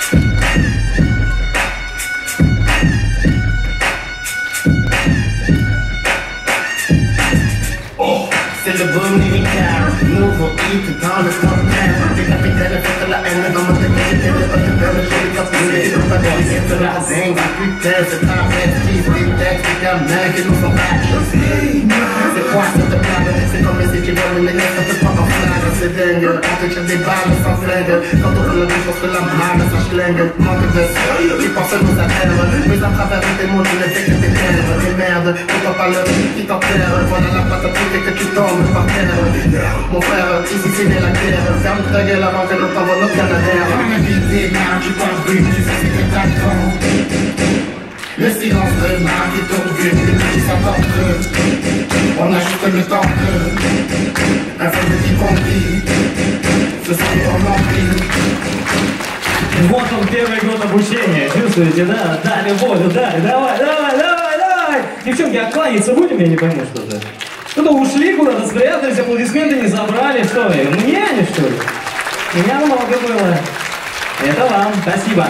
C'est le boom lyrical, nouveau hit dans le top 10. Des capitaines fait de la haine dans mon tête, j'étais le pote de le jeu des capitaines, qui n'ont pas de risque de la zingue. Putain, c'est un vrai fils, des textes, des gamins qui nous font battre. C'est quoi cette blague? C'est comme si tu voles les gars, ça peut pas en flag. C'est dingue, on te tire des balles sans flingue. Quand on fait la bouche, on fait la malle, ça schlingue. Manque de sérieux, qui pense nous atteindre. Mais à travers tes mots, tu ne fais que t'éteindre. Et merde, pourquoi pas le qui t'enterre? Voilà la patate et que tu tombes par terre. Mon frère, ici c'est né la guerre. Ferme ta gueule avant que l'on t'envoie notre canadaire. On est vidé, merde, tu parles vite, tu sais c'est que t'attends. Le silence de marque est ton but, les petits s'entendent. On a juste le temps que un feu de vie compris. Ce sont les remplis. Вот он, первый год обучения. Чувствуете, да? Дали воду, дали. Давай, давай, давай, давай. Девчонки, а кланяться будем? Я не пойму, что-то. Что-то ушли куда-то, спрятались, аплодисменты не забрали. Что, мне они, что ли? Меня много было. Это вам. Спасибо.